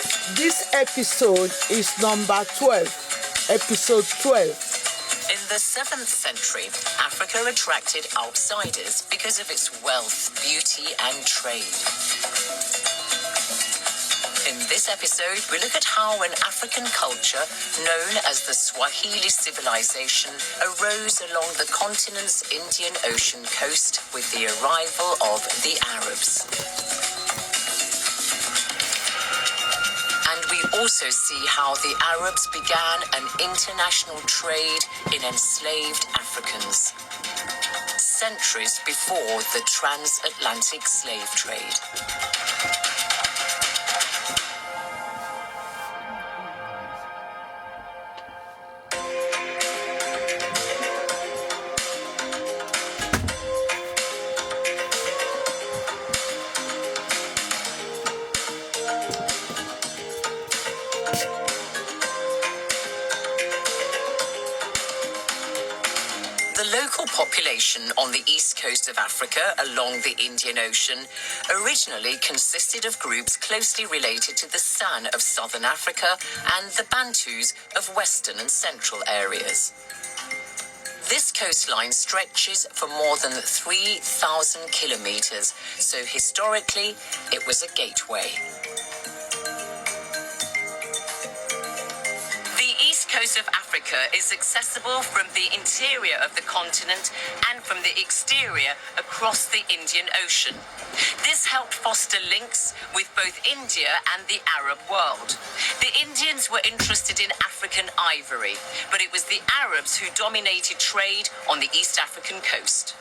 This episode is number 12, episode 12. In the 7th century, Africa attracted outsiders because of its wealth, beauty, and trade. In this episode, we look at how an African culture known as the Swahili civilization arose along the continent's Indian Ocean coast with the arrival of the Arabs. And we also see how the Arabs began an international trade in enslaved Africans, centuries before the transatlantic slave trade. The local population on the east coast of Africa along the Indian Ocean originally consisted of groups closely related to the San of southern Africa and the Bantus of western and central areas. This coastline stretches for more than 3,000 kilometers, so historically it was a gateway. The coast of Africa is accessible from the interior of the continent and from the exterior across the Indian Ocean. This helped foster links with both India and the Arab world. The Indians were interested in African ivory, but it was the Arabs who dominated trade on the East African coast.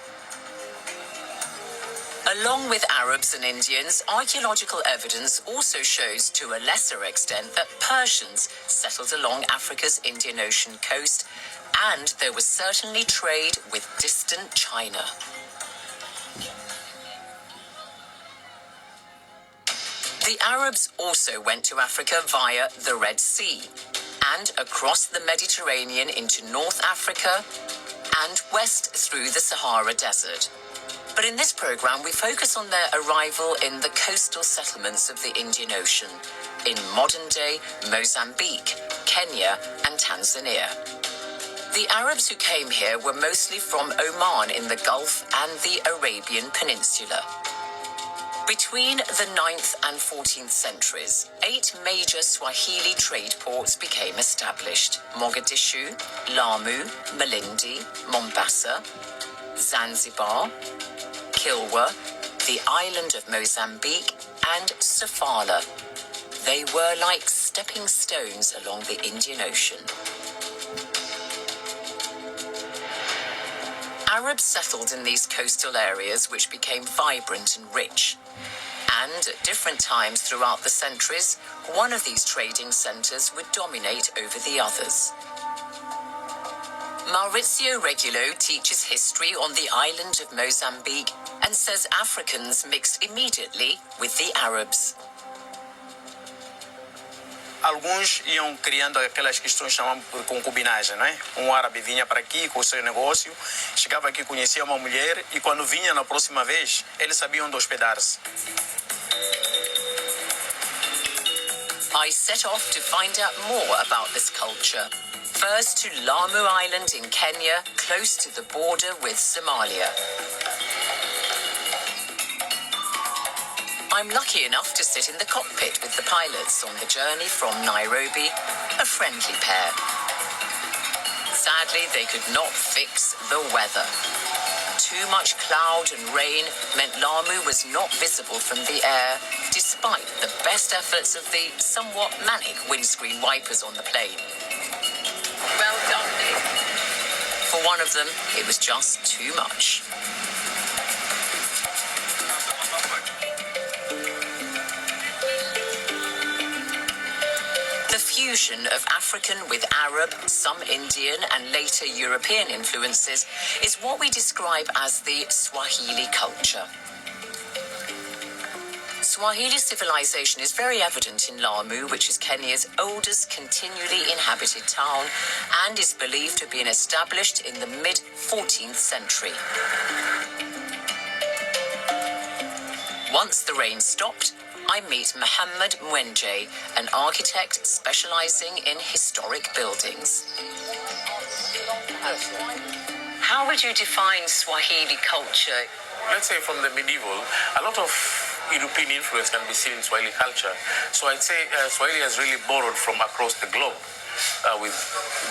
Along with Arabs and Indians, archaeological evidence also shows to a lesser extent that Persians settled along Africa's Indian Ocean coast, and there was certainly trade with distant China. The Arabs also went to Africa via the Red Sea and across the Mediterranean into North Africa and west through the Sahara Desert. But in this program, we focus on their arrival in the coastal settlements of the Indian Ocean, in modern-day Mozambique, Kenya, and Tanzania. The Arabs who came here were mostly from Oman in the Gulf and the Arabian Peninsula. Between the 9th and 14th centuries, 8 major Swahili trade ports became established: Mogadishu, Lamu, Malindi, Mombasa, Zanzibar, Kilwa, the island of Mozambique, and Sofala. They were like stepping stones along the Indian Ocean. Arabs settled in these coastal areas, which became vibrant and rich. And at different times throughout the centuries, one of these trading centers would dominate over the others. Maurizio Regulo teaches history on the island of Mozambique and says Africans mixed immediately with the Arabs. Alguns iam criando aquelas questões que chamamos por concubinagem, não é? Árabe vinha para aqui com o seu negócio, chegava aqui, conhecia uma mulher e quando vinha na próxima vez, eles sabiam onde hospedar-se. I set off to find out more about this culture. First to Lamu Island in Kenya, close to the border with Somalia. I'm lucky enough to sit in the cockpit with the pilots on the journey from Nairobi, a friendly pair. Sadly, they could not fix the weather. Too much cloud and rain meant Lamu was not visible from the air, despite the best efforts of the somewhat manic windscreen wipers on the plane. Well done, Nick. For one of them, it was just too much. The fusion of African with Arab, some Indian, and later European influences is what we describe as the Swahili culture. Swahili civilization is very evident in Lamu, which is Kenya's oldest continually inhabited town and is believed to have been established in the mid-14th century. Once the rain stopped, I meet Mohammed Mwenje, an architect specializing in historic buildings. How would you define Swahili culture? Let's say from the medieval, a lot of European influence can be seen in Swahili culture. So I'd say Swahili has really borrowed from across the globe with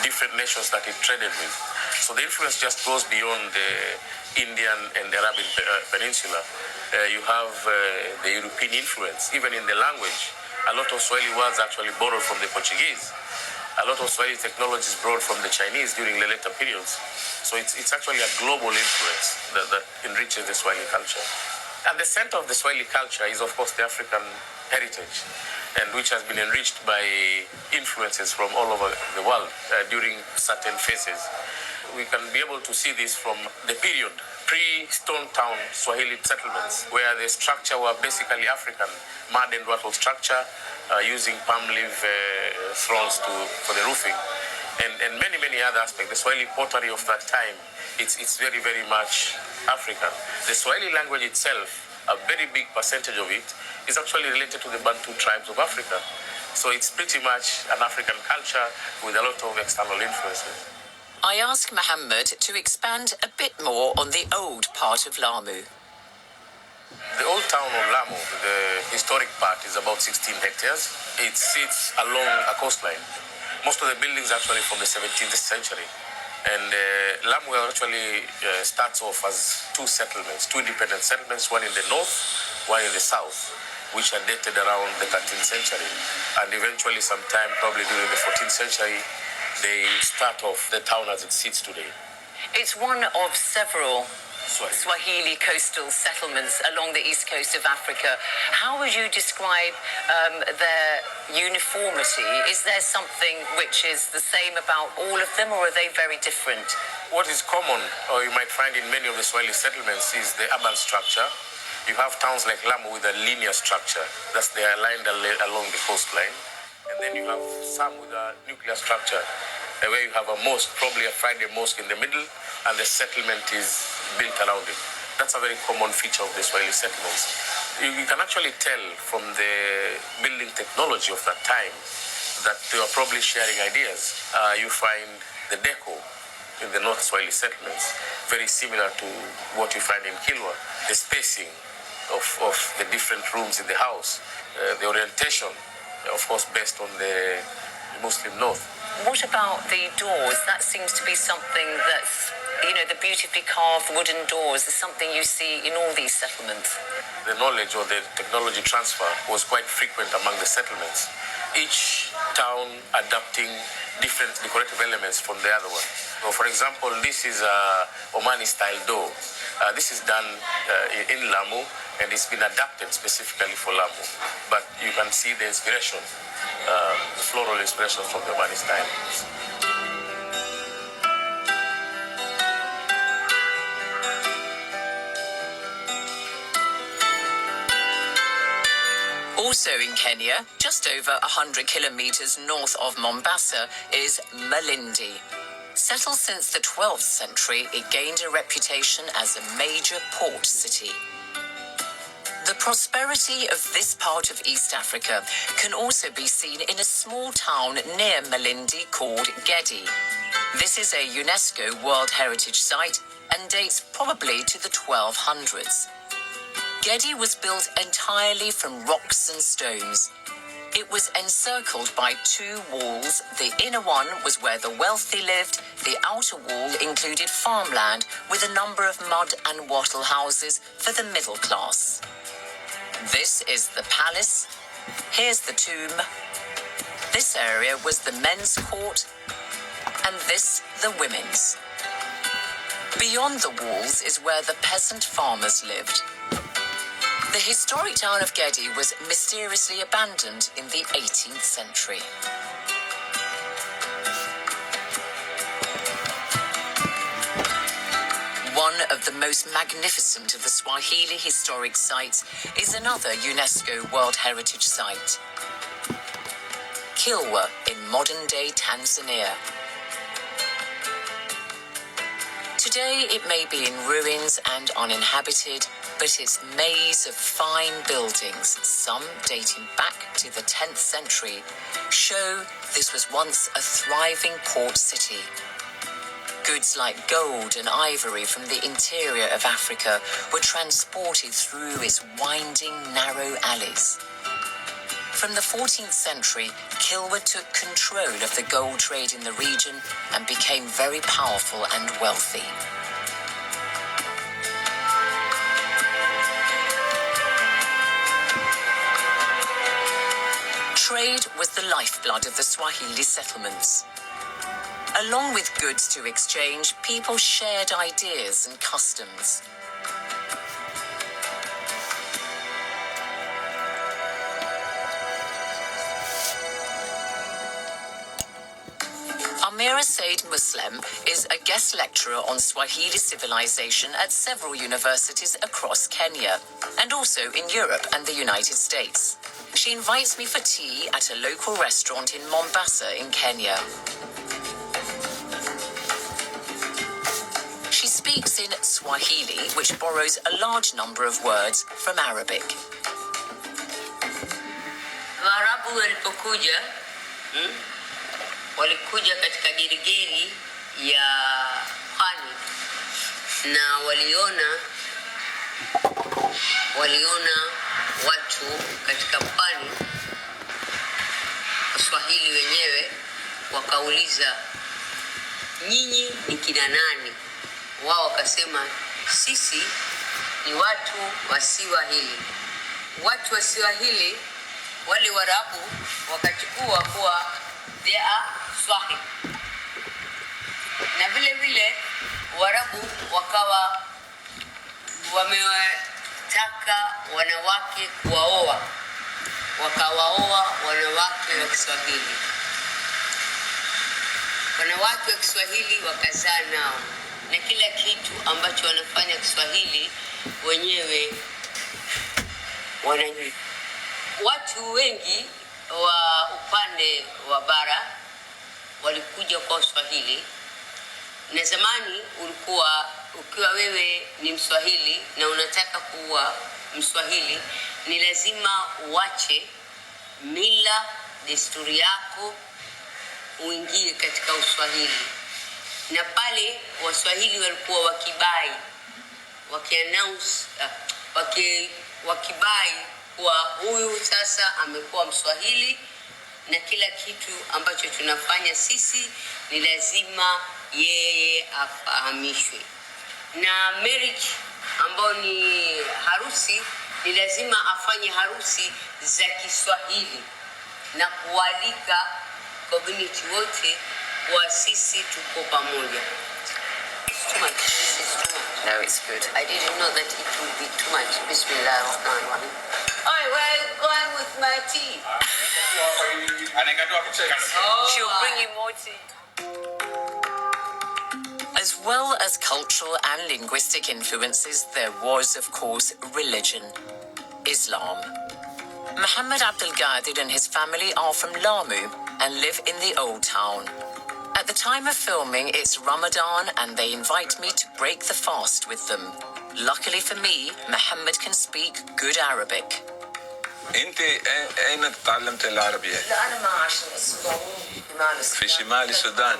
different nations that it traded with. So the influence just goes beyond the Indian and the Arabian Peninsula. You have the European influence, even in the language. A lot of Swahili words actually borrowed from the Portuguese. A lot of Swahili technology is borrowed from the Chinese during the later periods. So it's actually a global influence that enriches the Swahili culture. At the center of the Swahili culture is, of course, the African heritage, and which has been enriched by influences from all over the world during certain phases. We can be able to see this from the period pre-Stone Town Swahili settlements, where the structure were basically African, mud and wattle structure, using palm leaf thrones for the roofing, and many other aspects. The Swahili pottery of that time, it's very, very much African. The Swahili language itself, a very big percentage of it, is actually related to the Bantu tribes of Africa. So it's pretty much an African culture with a lot of external influences. I ask Mohammed to expand a bit more on the old part of Lamu. The old town of Lamu, the historic part, is about 16 hectares. It sits along a coastline. Most of the buildings are actually from the 17th century. And Lamu actually starts off as two independent settlements, one in the north, one in the south, which are dated around the 13th century. And eventually, sometime probably during the 14th century, they start off the town as it sits today. It's one of several Swahili coastal settlements along the east coast of Africa. How would you describe their uniformity? Is there something which is the same about all of them, or are they very different? What is common, or you might find in many of the Swahili settlements, is the urban structure. You have towns like Lamu with a linear structure, thus they are lined along the coastline. And then you have some with a nuclear structure, where you have a mosque, probably a Friday mosque in the middle, and the settlement is built around it. That's a very common feature of the Swahili settlements. You can actually tell from the building technology of that time that they were probably sharing ideas. You find the deco in the North Swahili settlements very similar to what you find in Kilwa. The spacing of the different rooms in the house, the orientation, of course, based on the Muslim North. What about the doors? That seems to be something that's, the beautifully carved wooden doors is something you see in all these settlements. The knowledge or the technology transfer was quite frequent among the settlements, each town adapting different decorative elements from the other one. So, for example, this is a Omani-style door. This is done in Lamu, and it's been adapted specifically for Lamu. But you can see the inspiration, the floral inspiration from the Omani style. Also in Kenya, just over 100 kilometers north of Mombasa, is Malindi. Settled since the 12th century, it gained a reputation as a major port city. The prosperity of this part of East Africa can also be seen in a small town near Malindi called Gedi. This is a UNESCO World Heritage Site and dates probably to the 1200s. Gedi was built entirely from rocks and stones. It was encircled by two walls. The inner one was where the wealthy lived. The outer wall included farmland with a number of mud and wattle houses for the middle class. This is the palace. Here's the tomb. This area was the men's court, and this the women's. Beyond the walls is where the peasant farmers lived. The historic town of Gedi was mysteriously abandoned in the 18th century. One of the most magnificent of the Swahili historic sites is another UNESCO World Heritage Site, Kilwa in modern-day Tanzania. Today it may be in ruins and uninhabited, but its maze of fine buildings, some dating back to the 10th century, show this was once a thriving port city. Goods like gold and ivory from the interior of Africa were transported through its winding, narrow alleys. From the 14th century, Kilwa took control of the gold trade in the region and became very powerful and wealthy. Trade was the lifeblood of the Swahili settlements. Along with goods to exchange, people shared ideas and customs. Amira Said Muslim is a guest lecturer on Swahili civilization at several universities across Kenya and also in Europe and the United States. She invites me for tea at a local restaurant in Mombasa in Kenya. She speaks in Swahili, which borrows a large number of words from Arabic. Waarabu walipokuja walikuja katika girigeri ya pwani na waliona watu katika pwani. Waswahili wenyewe wakauliza, nyinyi ni kina nani? Wao wakasema, sisi ni watu wa Swahili. Watu wa Swahili, wale Waarabu wakachukua kuwa they are Swahili. Na vile vile Waarabu wakawa wametaka wanawake kuwaoa, wakawaoa wanawake wa Kiswahili. Wanawake wa Kiswahili wakazaa nao, na kila kitu ambacho wanafanya Kiswahili wenyewe wanajua. Watu wengi wa upande wa bara walikuja kwa Swahili, na zamani ukiwa wewe ni Mswahili na unataka kuwa Mswahili, ni lazima uache mila, desturi yako, uingie katika Uswahili. Na pale Waswahili walikuwa wakibai, wakibai kwa huyu sasa amekuwa Mswahili, na kila kitu ambacho tunafanya sisi ni lazima yeye afahamishwe. Na marriage ambao ni harusi, ni lazima afanye harusi za Kiswahili na kualika community wote wa sisi tuko pamoja. It's too much. This is too much. No, it's good. I didn't know that it would be too much. Bismillahirrahmanirrahim. Alright, where are you going with my tea? She'll bring you more tea. As well as cultural and linguistic influences, there was, of course, religion, Islam. Muhammad Abdul Qadir and his family are from Lamu and live in the Old Town. At the time of filming, it's Ramadan and they invite me to break the fast with them. Luckily for me, Muhammad can speak good Arabic. انت اين تعلمت العربية؟ لا أنا ما عشت في السودان، في شمال السودان.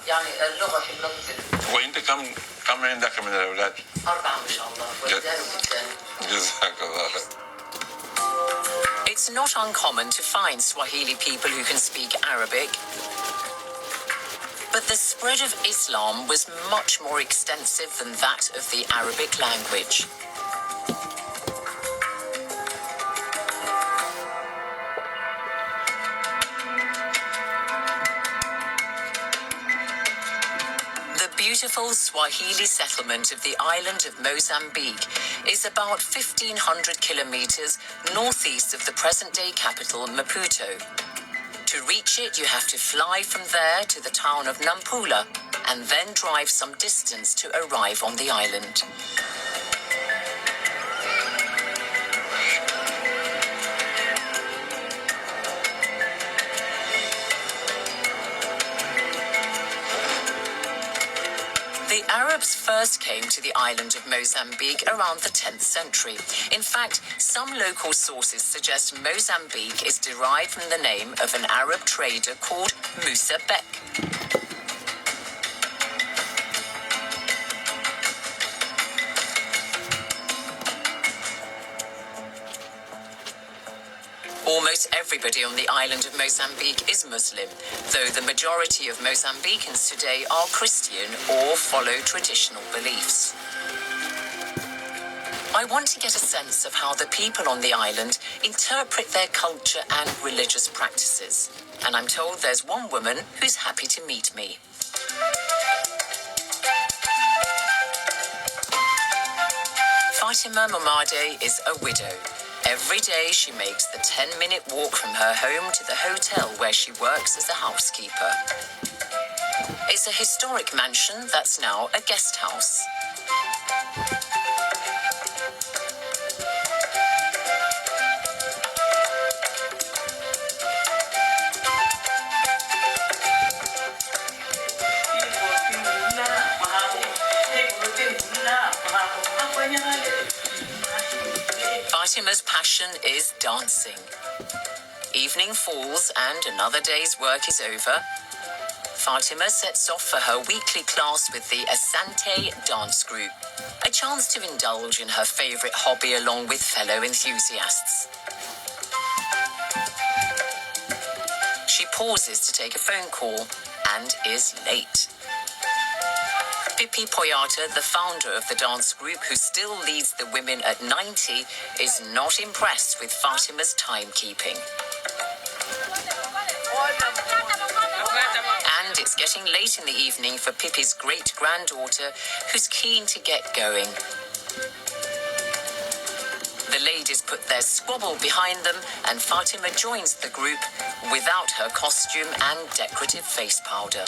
يعني اللغة في المنزل. وانت كم عندك من الاولاد؟ 4 ما شاء الله، ولدان وبنتان. جزاك الله خير. It's not uncommon to find Swahili people who can speak Arabic, but the spread of Islam was much more extensive than that of the Arabic language. The beautiful Swahili settlement of the island of Mozambique is about 1,500 kilometers northeast of the present-day capital, Maputo. To reach it, you have to fly from there to the town of Nampula and then drive some distance to arrive on the island. The Arab Arabs first came to the island of Mozambique around the 10th century. In fact, some local sources suggest Mozambique is derived from the name of an Arab trader called Musa Bek. Almost everybody on the island of Mozambique is Muslim, though the majority of Mozambicans today are Christian or follow traditional beliefs. I want to get a sense of how the people on the island interpret their culture and religious practices. And I'm told there's one woman who's happy to meet me. Fatima Momade is a widow. Every day she makes the 10-minute walk from her home to the hotel where she works as a housekeeper. It's a historic mansion that's now a guest house. Fatima's passion is dancing. Evening falls and another day's work is over. Fatima sets off for her weekly class with the Asante dance group, a chance to indulge in her favourite hobby along with fellow enthusiasts. She pauses to take a phone call and is late. Pippi Poyata, the founder of the dance group who still leads the women at 90, is not impressed with Fatima's timekeeping. And it's getting late in the evening for Pippi's great-granddaughter, who's keen to get going. The ladies put their squabble behind them, and Fatima joins the group without her costume and decorative face powder.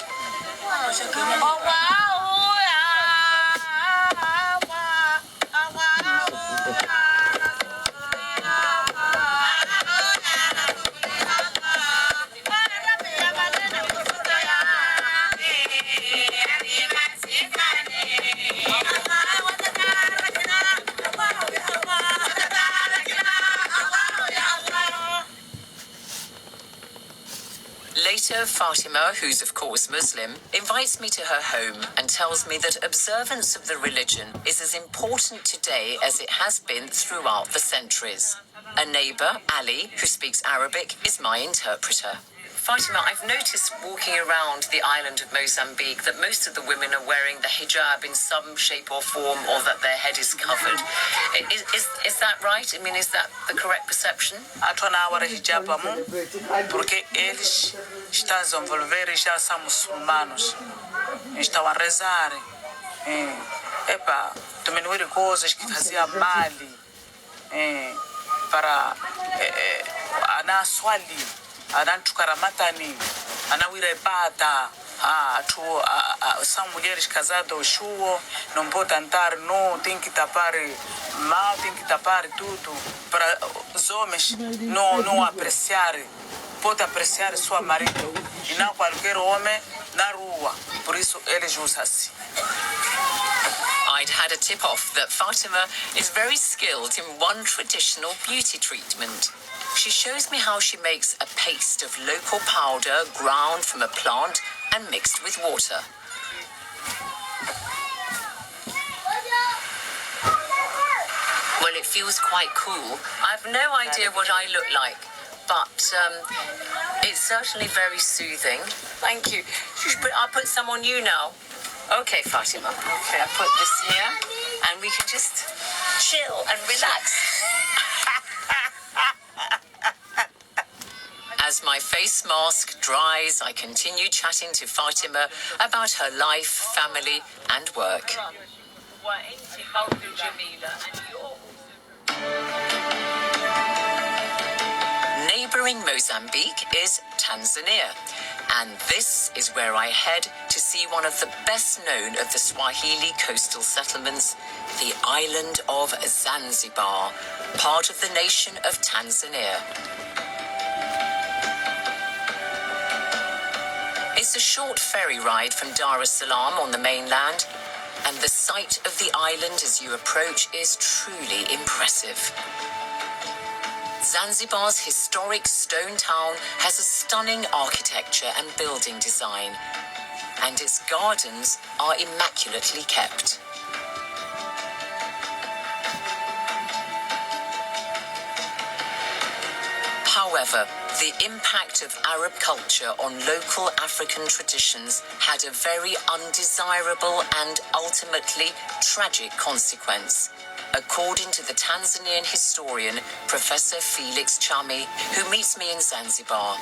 Later, Fatima, who's of course Muslim, invites me to her home and tells me that observance of the religion is as important today as it has been throughout the centuries. A neighbour, Ali, who speaks Arabic, is my interpreter. Fatima, I've noticed walking around the island of Mozambique that most of the women are wearing the hijab in some shape or form, or that their head is covered. Is that right? I mean, is that the correct perception? Atona hijab porque eles estão a desenvolver e já são muçulmanos. Estão a rezar. Diminuir coisas que faziam mal para a swali. Anantukaramatani, anawira ibada, são mulheres casadas, chuo, não pode andar nu, tem que tapar mal, tem que tapar tudo, para os homens não apreciar, pode apreciar sua marido, e não qualquer homem na rua, por isso eles usam assim. I'd had a tip-off that Fatima is very skilled in one traditional beauty treatment. She shows me how she makes a paste of local powder ground from a plant and mixed with water. Well, it feels quite cool. I have no idea what I look like, but it's certainly very soothing. Thank you. I'll put some on you now. Okay, Fatima. Okay, I put this here, and we can just chill and relax. As my face mask dries, I continue chatting to Fatima about her life, family, and work. Neighbouring Mozambique is Tanzania, and this is where I head to see one of the best known of the Swahili coastal settlements, the island of Zanzibar, part of the nation of Tanzania. It's a short ferry ride from Dar es Salaam on the mainland. and the sight of the island as you approach is truly impressive. Zanzibar's historic stone town has a stunning architecture and building design, and its gardens are immaculately kept. However, the impact of Arab culture on local African traditions had a very undesirable and ultimately tragic consequence, according to the Tanzanian historian Professor Felix Chami, who meets me in Zanzibar.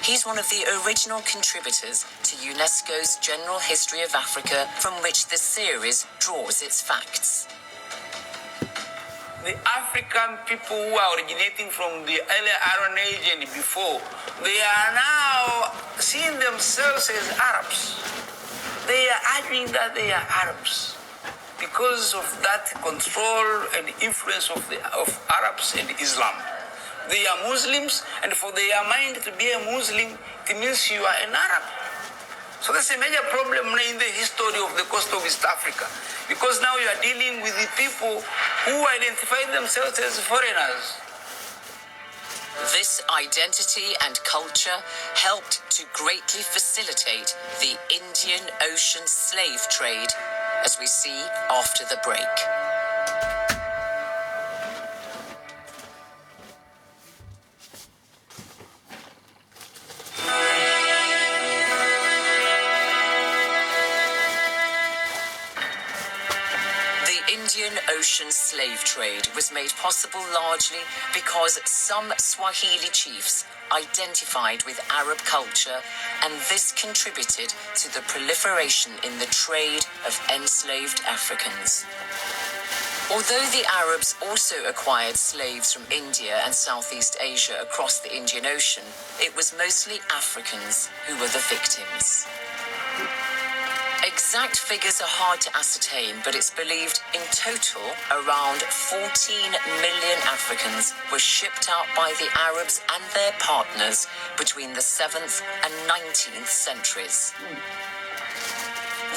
He's one of the original contributors to UNESCO's General History of Africa, from which the series draws its facts. The African people who are originating from the early Iron Age and before, they are now seeing themselves as Arabs. They are arguing that they are Arabs because of that control and influence of Arabs and Islam. They are Muslims, and for their mind to be a Muslim, it means you are an Arab. So that's a major problem in the history of the coast of East Africa, because now you are dealing with the people who identify themselves as foreigners. This identity and culture helped to greatly facilitate the Indian Ocean slave trade, as we see after the break. Indian Ocean slave trade was made possible largely because some Swahili chiefs identified with Arab culture, and this contributed to the proliferation in the trade of enslaved Africans. Although the Arabs also acquired slaves from India and Southeast Asia across the Indian Ocean, it was mostly Africans who were the victims. Exact figures are hard to ascertain, but it's believed in total around 14 million Africans were shipped out by the Arabs and their partners between the 7th and 19th centuries.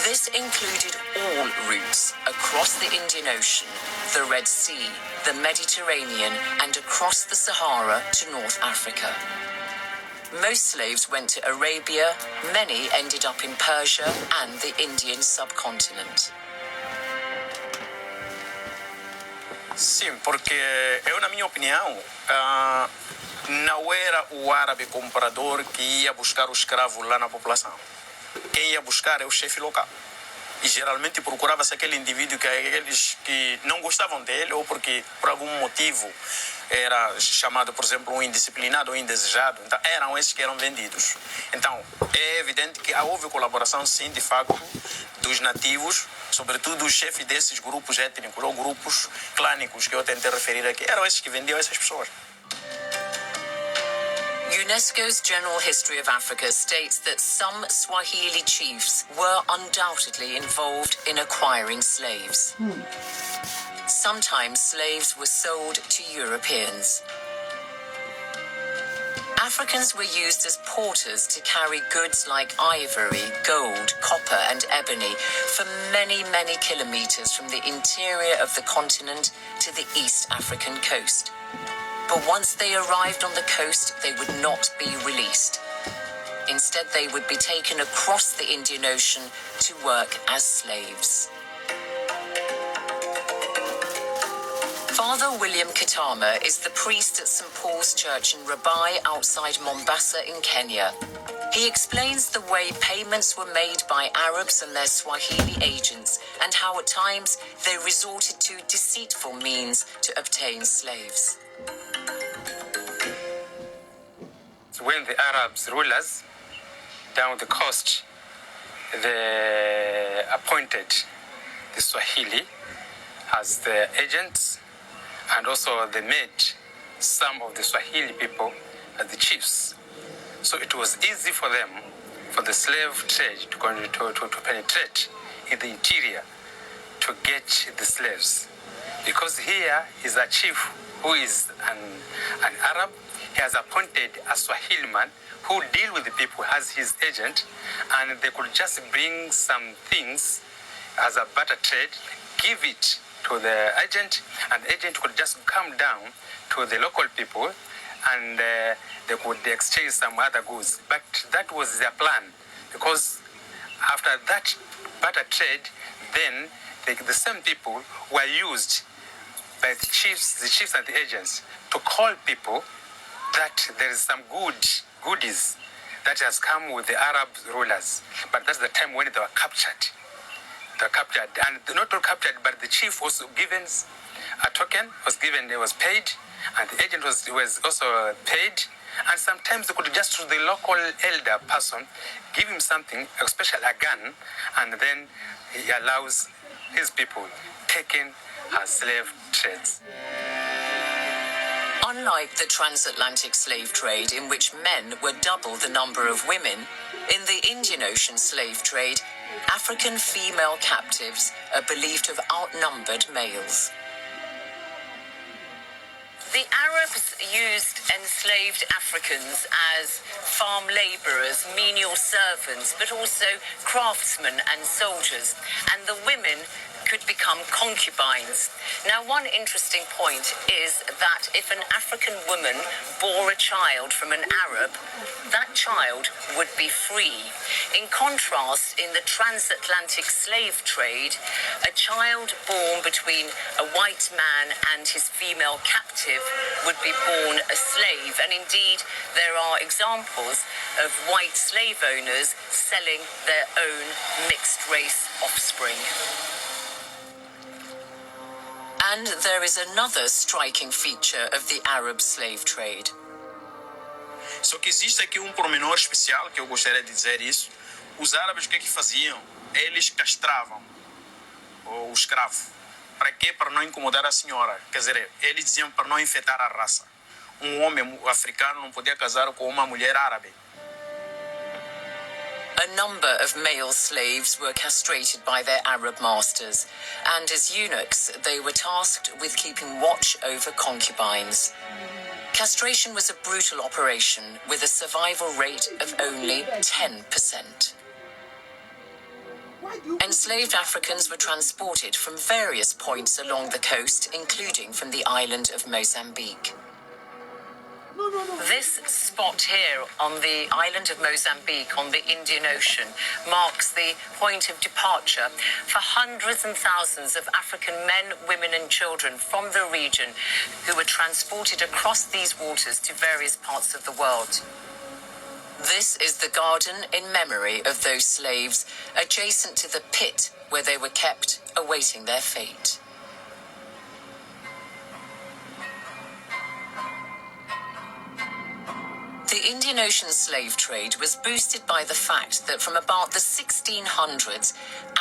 This included all routes across the Indian Ocean, the Red Sea, the Mediterranean, and across the Sahara to North Africa. Most slaves went to Arabia, many ended up in Persia and the Indian subcontinent. Sim, porque eu, na minha opinião, não era o árabe comprador que ia buscar o escravo lá na população. Quem ia buscar é o chefe local. E geralmente procurava-se aquele indivíduo que aqueles que não gostavam dele, ou porque por algum motivo era chamado, por exemplo, um indisciplinado ou indesejado. Então eram esses que eram vendidos. Então é evidente que houve colaboração, sim, de facto, dos nativos, sobretudo os chefes desses grupos étnicos ou grupos clânicos que eu tentei referir aqui, eram esses que vendiam essas pessoas. UNESCO's General History of Africa states that some Swahili chiefs were undoubtedly involved in acquiring slaves. Sometimes slaves were sold to Europeans. Africans were used as porters to carry goods like ivory, gold, copper, and ebony for many, many kilometers from the interior of the continent to the East African coast. But once they arrived on the coast, they would not be released. Instead, they would be taken across the Indian Ocean to work as slaves. Father William Katama is the priest at St. Paul's Church in Rabai outside Mombasa in Kenya. He explains the way payments were made by Arabs and their Swahili agents, and how at times they resorted to deceitful means to obtain slaves. When the Arabs rulers down the coast, they appointed the Swahili as the agents, and also they made some of the Swahili people as the chiefs. So it was easy for them, for the slave trade to penetrate in the interior to get the slaves. Because here is a chief who is an Arab. He has appointed a Swahili man who deal with the people as his agent, and they could just bring some things as a barter trade, give it to the agent, and the agent could just come down to the local people, and they could exchange some other goods. But that was their plan, because after that barter trade, then the same people were used by the chiefs and the agents to call people that there is some goodies that has come with the Arab rulers. But that's the time when they were captured. They were captured, and not all captured, but the chief was given a token, was paid, and the agent was also paid. And sometimes they could just, to the local elder person, give him something, especially a gun, and then he allows his people taken as slave trades. Unlike the transatlantic slave trade, in which men were double the number of women, in the Indian Ocean slave trade, African female captives are believed to have outnumbered males. The Arabs used enslaved Africans as farm laborers, menial servants, but also craftsmen and soldiers, and the women could become concubines. Now, one interesting point is that if an African woman bore a child from an Arab, that child would be free. In contrast, in the transatlantic slave trade, a child born between a white man and his female captive would be born a slave. And indeed, there are examples of white slave owners selling their own mixed-race offspring. And there is another striking feature of the Arab slave trade. Só que existe aqui pormenor especial que eu gostaria de dizer isso. Os árabes o que faziam? Eles castravam o escravo. Para quê? Para não incomodar a senhora. Quer dizer, eles diziam para não infectar a raça. Homem africano não podia casar com uma mulher árabe. A number of male slaves were castrated by their Arab masters, and as eunuchs, they were tasked with keeping watch over concubines. Castration was a brutal operation with a survival rate of only 10%. Enslaved Africans were transported from various points along the coast, including from the island of Mozambique. This spot here on the island of Mozambique on the Indian Ocean marks the point of departure for hundreds and thousands of African men, women and children from the region who were transported across these waters to various parts of the world. This is the garden in memory of those slaves, adjacent to the pit where they were kept, awaiting their fate. The Indian Ocean slave trade was boosted by the fact that from about the 1600s,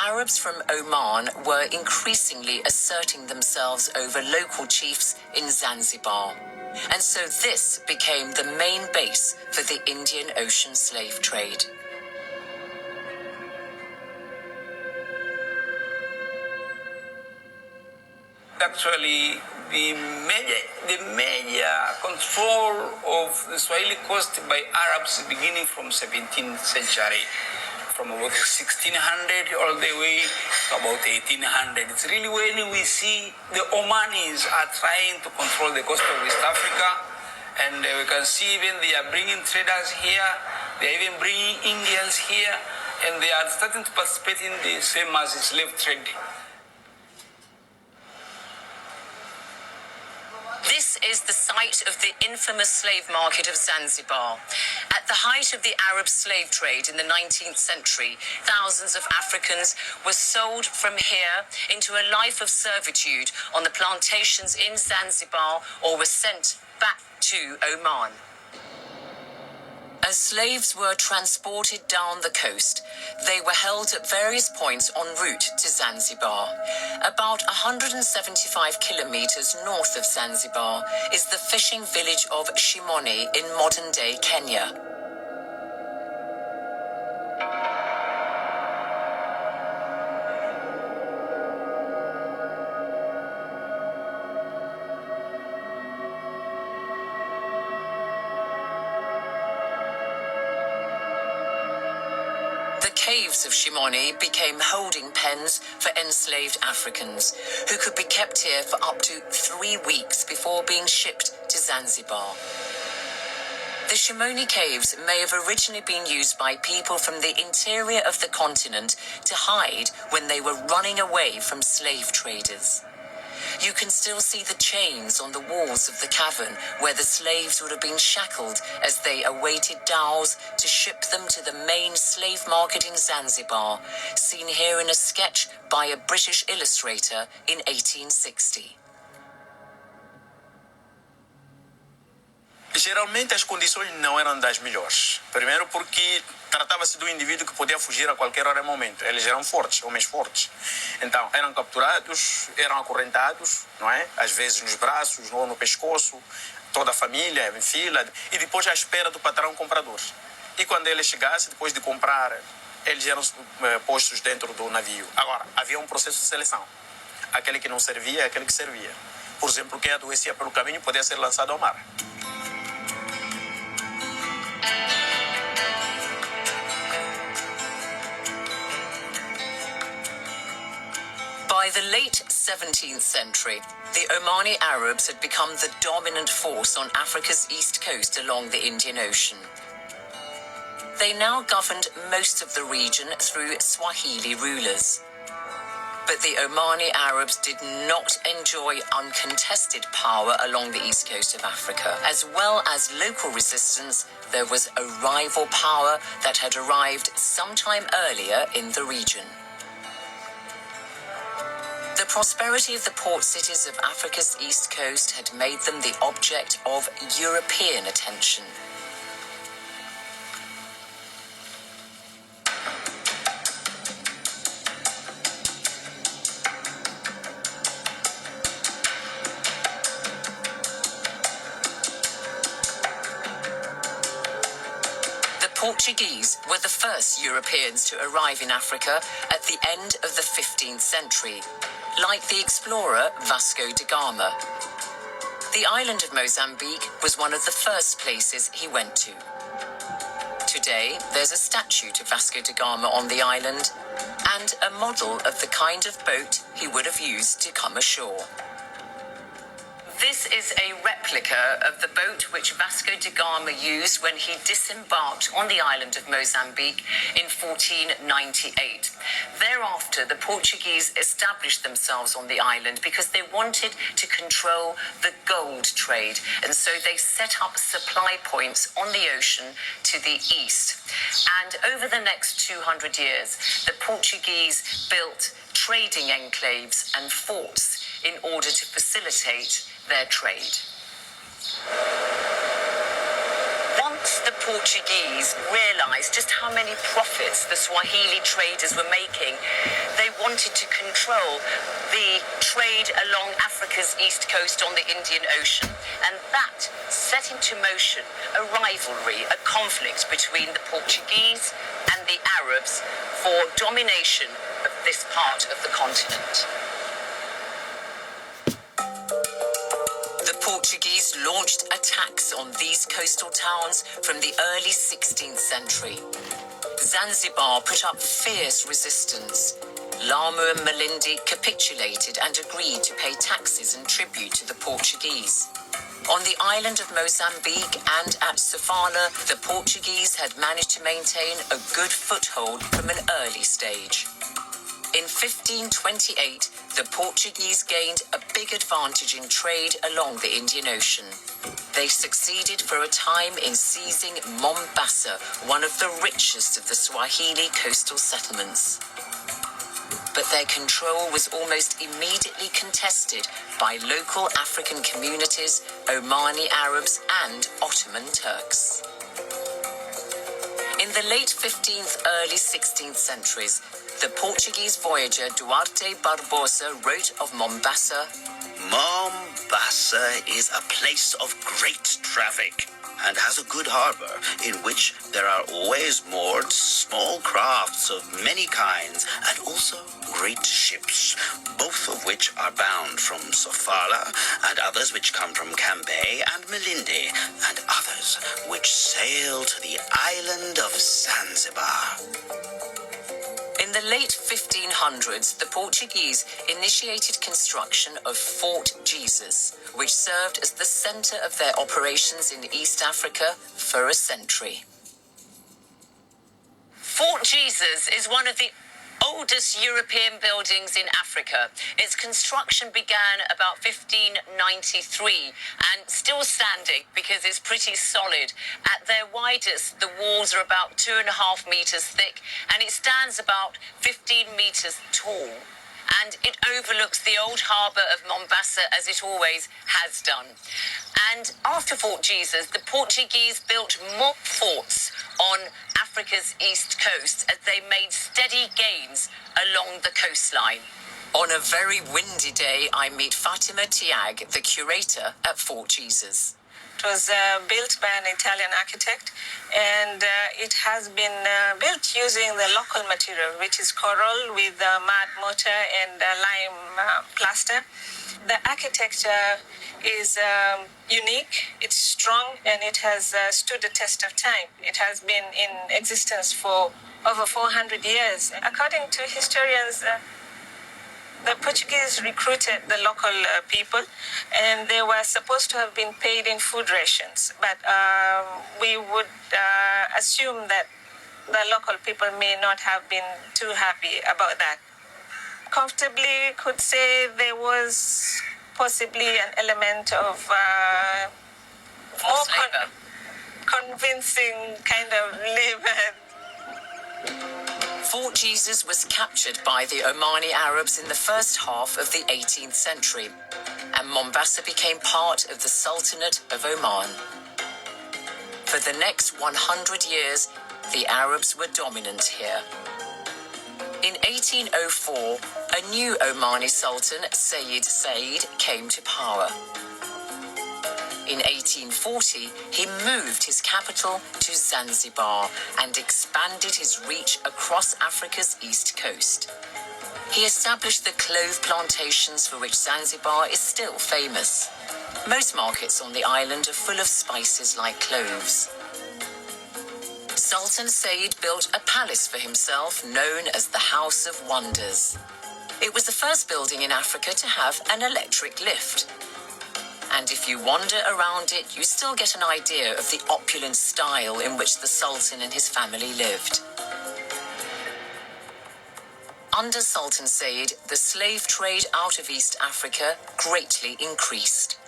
Arabs from Oman were increasingly asserting themselves over local chiefs in Zanzibar. And so this became the main base for the Indian Ocean slave trade. Actually, the major control of the Swahili coast by Arabs beginning from 17th century, from about 1600 all the way to about 1800. It's really when we see the Omanis are trying to control the coast of West Africa, and we can see even they are bringing traders here, they are even bringing Indians here, and they are starting to participate in the same as slave trade. This is the site of the infamous slave market of Zanzibar. At the height of the Arab slave trade in the 19th century, thousands of Africans were sold from here into a life of servitude on the plantations in Zanzibar or were sent back to Oman. As slaves were transported down the coast, they were held at various points en route to Zanzibar. About 175 kilometers north of Zanzibar is the fishing village of Shimoni in modern-day Kenya. The caves of Shimoni became holding pens for enslaved Africans, who could be kept here for up to 3 weeks before being shipped to Zanzibar. The Shimoni Caves may have originally been used by people from the interior of the continent to hide when they were running away from slave traders. You can still see the chains on the walls of the cavern where the slaves would have been shackled as they awaited dhows to ship them to the main slave market in Zanzibar, seen here in a sketch by a British illustrator in 1860. Geralmente as condições não eram das melhores. Primeiro porque tratava-se de um indivíduo que podia fugir a qualquer hora e momento. Eles eram fortes, homens fortes. Então, eram capturados, eram acorrentados, não é? Às vezes nos braços, ou no pescoço, toda a família em fila, e depois à espera do patrão comprador. E quando ele chegasse, depois de comprar, eles eram postos dentro do navio. Agora, havia um processo de seleção. Aquele que não servia é aquele que servia. Por exemplo, quem adoecia pelo caminho podia ser lançado ao mar. By the late 17th century, the Omani Arabs had become the dominant force on Africa's east coast along the Indian Ocean. They now governed most of the region through Swahili rulers. But the Omani Arabs did not enjoy uncontested power along the east coast of Africa. As well as local resistance, there was a rival power that had arrived sometime earlier in the region. The prosperity of the port cities of Africa's east coast had made them the object of European attention. The Portuguese were the first Europeans to arrive in Africa at the end of the 15th century, like the explorer Vasco da Gama. The island of Mozambique was one of the first places he went to. Today, there's a statue to Vasco da Gama on the island and a model of the kind of boat he would have used to come ashore. This is a replica of the boat which Vasco da Gama used when he disembarked on the island of Mozambique in 1498. Thereafter, the Portuguese established themselves on the island because they wanted to control the gold trade, and so they set up supply points on the ocean to the east. And over the next 200 years, the Portuguese built trading enclaves and forts in order to facilitate their trade. Once the Portuguese realized just how many profits the Swahili traders were making, they wanted to control the trade along Africa's east coast on the Indian Ocean, and that set into motion a rivalry, a conflict between the Portuguese and the Arabs for domination of this part of the continent. The Portuguese launched attacks on these coastal towns from the early 16th century. Zanzibar put up fierce resistance. Lamu and Malindi capitulated and agreed to pay taxes and tribute to the Portuguese. On the island of Mozambique and at Sofala, the Portuguese had managed to maintain a good foothold from an early stage. In 1528, the Portuguese gained a big advantage in trade along the Indian Ocean. They succeeded for a time in seizing Mombasa, one of the richest of the Swahili coastal settlements. But their control was almost immediately contested by local African communities, Omani Arabs, and Ottoman Turks. In the late 15th, early 16th centuries, the Portuguese voyager Duarte Barbosa wrote of Mombasa, Mombasa is a place of great traffic and has a good harbor in which there are always moored small crafts of many kinds and also great ships, both of which are bound from Sofala and others which come from Cambay and Malindi and others which sail to the island of Zanzibar. late 1500s, the Portuguese initiated construction of Fort Jesus, which served as the center of their operations in East Africa for a century. Fort Jesus is one of the oldest European buildings in Africa. Its construction began about 1593 and still standing because it's pretty solid. At their widest, the walls are about 2.5 meters thick and it stands about 15 meters tall. And it overlooks the old harbour of Mombasa as it always has done. And after Fort Jesus, the Portuguese built more forts on Africa's east coast as they made steady gains along the coastline. On a very windy day, I meet Fatima Tiag, the curator at Fort Jesus. It was built by an Italian architect, and it has been built using the local material, which is coral with mud mortar and lime plaster. The architecture is unique, it's strong, and it has stood the test of time. It has been in existence for over 400 years. According to historians, the Portuguese recruited the local people, and they were supposed to have been paid in food rations. But we would assume that the local people may not have been too happy about that. Comfortably could say there was possibly an element of more convincing kind of labor. Fort Jesus was captured by the Omani Arabs in the first half of the 18th century, and Mombasa became part of the Sultanate of Oman. For the next 100 years, the Arabs were dominant here. In 1804, a new Omani Sultan, Sayyid Said, came to power. In 1840, he moved his capital to Zanzibar and expanded his reach across Africa's east coast. He established the clove plantations for which Zanzibar is still famous. Most markets on the island are full of spices like cloves. Sultan Said built a palace for himself known as the House of Wonders. It was the first building in Africa to have an electric lift. And if you wander around it, you still get an idea of the opulent style in which the Sultan and his family lived. Under Sultan Said, the slave trade out of East Africa greatly increased.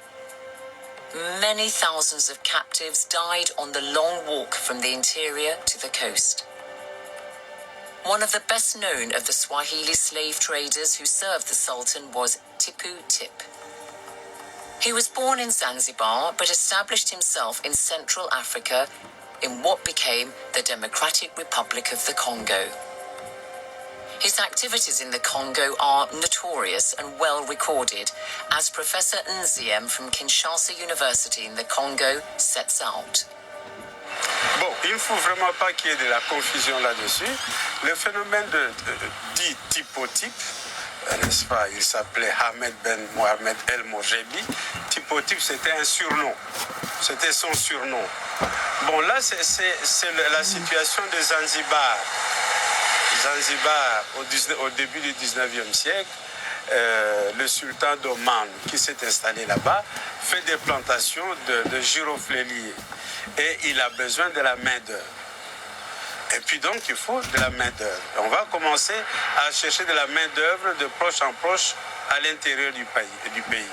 Many thousands of captives died on the long walk from the interior to the coast. One of the best known of the Swahili slave traders who served the Sultan was Tipu Tip. He was born in Zanzibar but established himself in Central Africa in what became the Democratic Republic of the Congo. His activities in the Congo are notorious and well recorded, as Professor Nziem from Kinshasa University in the Congo sets out. Bon, il ne faut vraiment pas qu'il y ait de la confusion là-dessus. Le phénomène dit typotype, n'est-ce pas, il s'appelait Ahmed Ben Mohamed El Mojebi. Typotype, c'était un surnom. C'était son surnom. Bon, là, c'est la situation de Zanzibar. Zanzibar, au début du 19e siècle, le sultan d'Oman, qui s'est installé là-bas, fait des plantations de girofléliers. Et il a besoin de la main-d'œuvre. Et puis donc, il faut de la main-d'œuvre. On va commencer à chercher de la main-d'œuvre de proche en proche à l'intérieur du pays.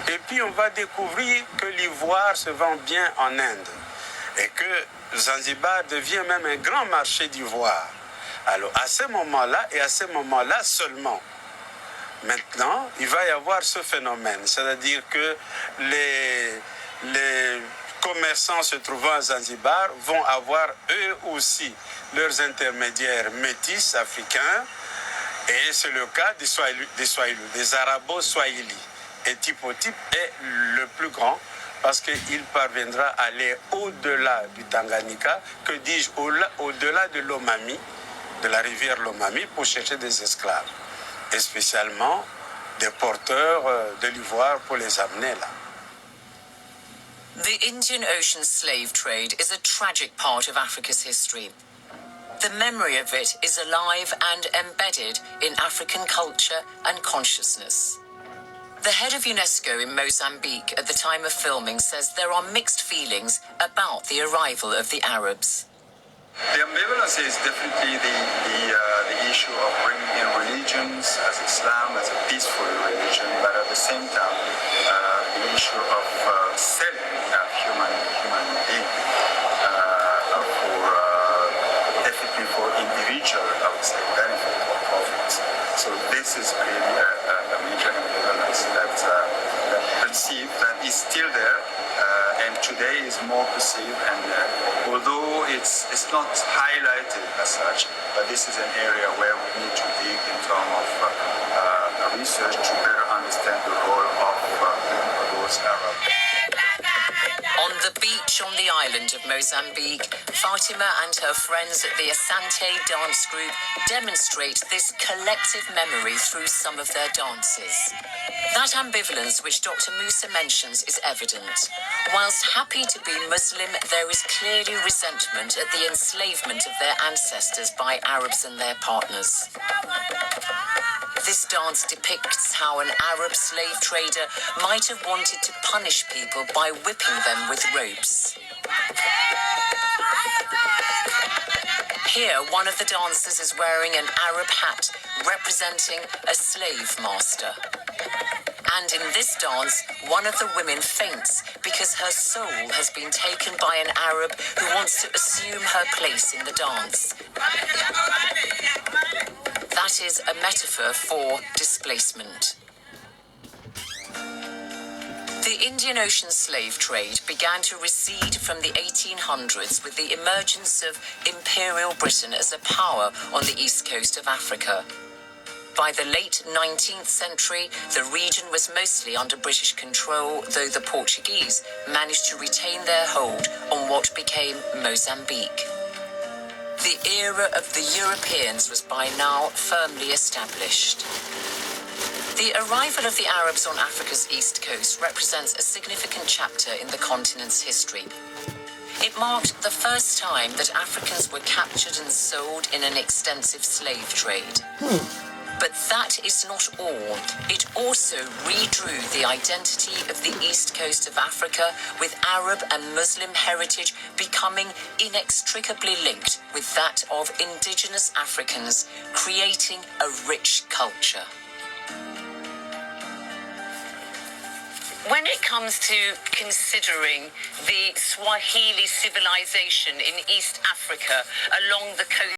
Et puis, on va découvrir que l'ivoire se vend bien en Inde. Et que Zanzibar devient même un grand marché d'ivoire. Alors, à ce moment-là, et à ce moment-là seulement, maintenant, il va y avoir ce phénomène. C'est-à-dire que les commerçants se trouvant à Zanzibar vont avoir eux aussi leurs intermédiaires métis africains. Et c'est le cas des Swahili, des Arabo-Swahili. Et Typotype est le plus grand parce qu'il parviendra à aller au-delà du Tanganyika, que dis-je, au-delà de l'Omami, de la rivière Lomami, pour chercher des esclaves, et spécialement des porteurs de l'ivoire pour les amener là. The Indian Ocean slave trade is a tragic part of Africa's history. The memory of it is alive and embedded in African culture and consciousness. The head of UNESCO in Mozambique at the time of filming says there are mixed feelings about the arrival of the Arabs. The ambivalence is definitely the issue of bringing in religions as Islam, as a peaceful religion, but at the same time, the issue of selling human being definitely for individual, I would say, benefit or profits. So this is really a major ambivalence that perceived and is still there, and today is more perceived. And although it's not highlighted as such, but this is an area where we need to dig in terms of research to better understand the role of those Arabs. On the beach on the island of Mozambique, Fatima and her friends at the Asante dance group demonstrate this collective memory through some of their dances. That ambivalence which Dr. Musa mentions is evident. Whilst happy to be Muslim, there is clearly resentment at the enslavement of their ancestors by Arabs and their partners. This dance depicts how an Arab slave trader might have wanted to punish people by whipping them with ropes. Here, one of the dancers is wearing an Arab hat representing a slave master. And in this dance, one of the women faints because her soul has been taken by an Arab who wants to assume her place in the dance. That is a metaphor for displacement. The Indian Ocean slave trade began to recede from the 1800s with the emergence of Imperial Britain as a power on the east coast of Africa. By the late 19th century, the region was mostly under British control, though the Portuguese managed to retain their hold on what became Mozambique. The era of the Europeans was by now firmly established. The arrival of the Arabs on Africa's east coast represents a significant chapter in the continent's history. It marked the first time that Africans were captured and sold in an extensive slave trade. But that is not all. It also redrew the identity of the east coast of Africa, with Arab and Muslim heritage becoming inextricably linked with that of indigenous Africans, creating a rich culture. When it comes to considering the Swahili civilization in East Africa along the coast